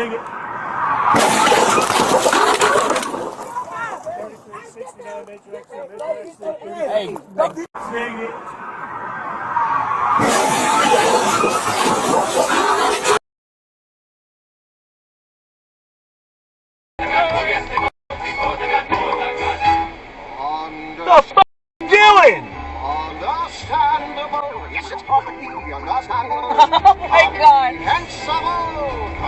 Take it. 3369, major exit, Hey, take it. The f*** doing? Understandable. Yes, it's perfectly understandable. Oh my God. Comprehensible.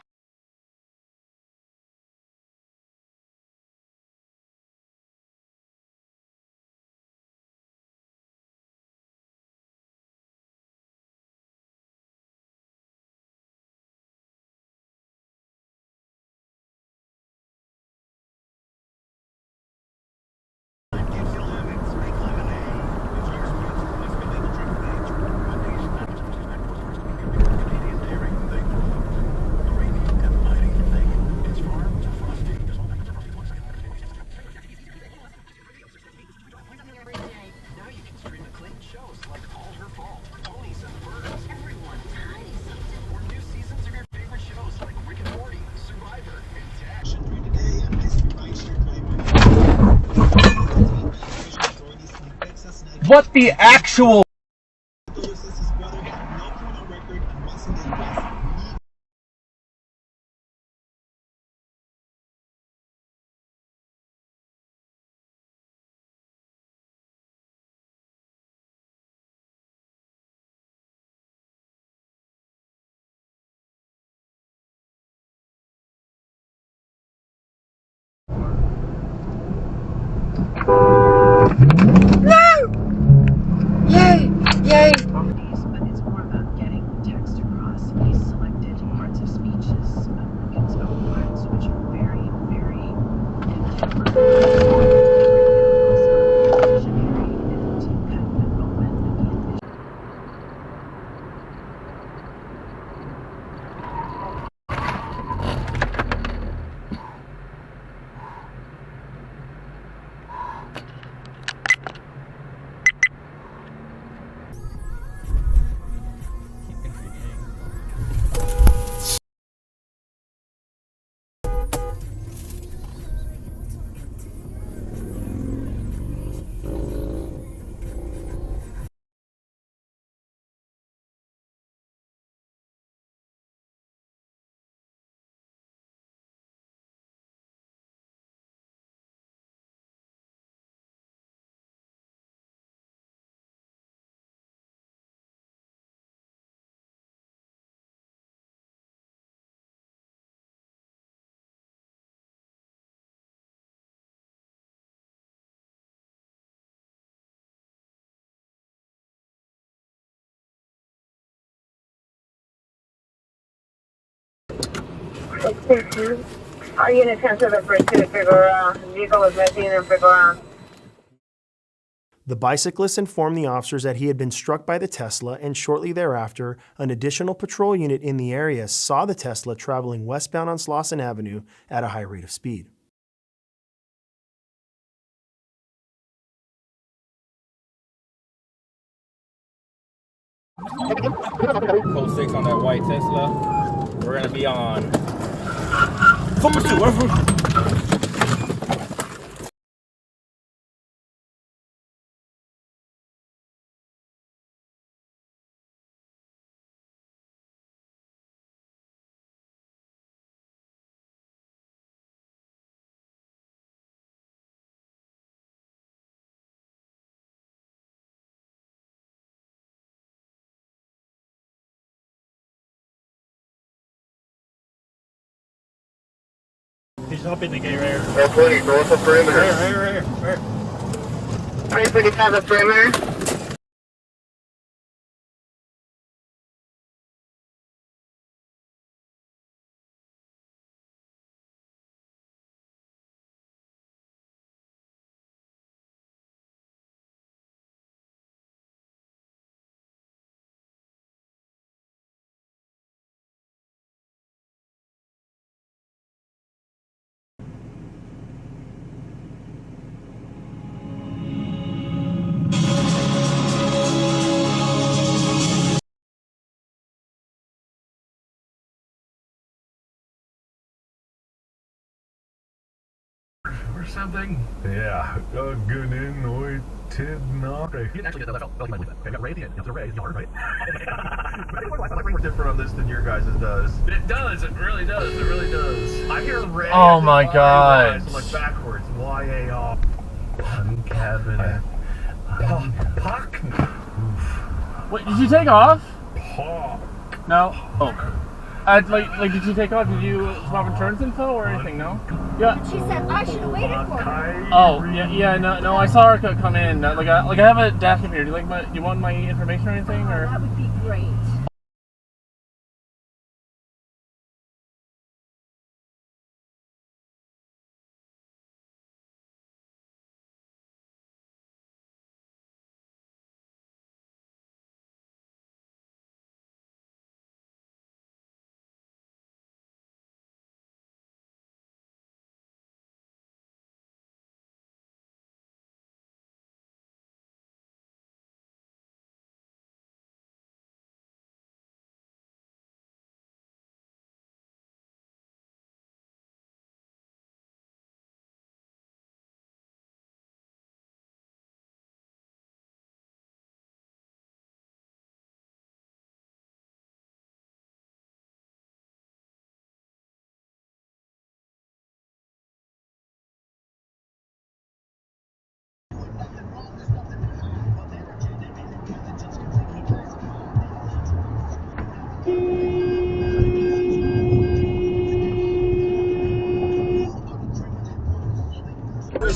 What the actual? Yay! Yay! But it's more about getting the text across. He selected parts of speeches, spoken words, which are very, very visionary and kind of an open. Are you in attention to the pursuit? Vehicle was missing and figure. The bicyclist informed the officers that he had been struck by the Tesla, and shortly thereafter, an additional patrol unit in the area saw the Tesla traveling westbound on Slauson Avenue at a high rate of speed. Code 6 on that white Tesla. We're going to be on. He's up in the gate right here. 420, go with the perimeter. Right here. 345 the perimeter. or something? Yeah, ganun oy tid na. You didn't actually get that. I felt like you might believe that. Okay, we got Ray at the end. You have the Ray, yard, right? I feel like Ray works different on this than your guys' does. It does. It really does. It really does. I hear Ray. Oh my God. Like backwards. Y-A-R. Cabinet. Puck. Wait, did you take off? Pop. No. Oh. Like, did you take off? Did you swap insurance info or anything? No. Yeah. She said I should have waited for her. Oh, yeah, no. I saw her come in. Like I have a dash cam here. Do you want my information or anything? Or That would be great.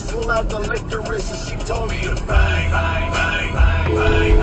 Pull out the licorice and she told me to bang, bang, bang, bang, bang.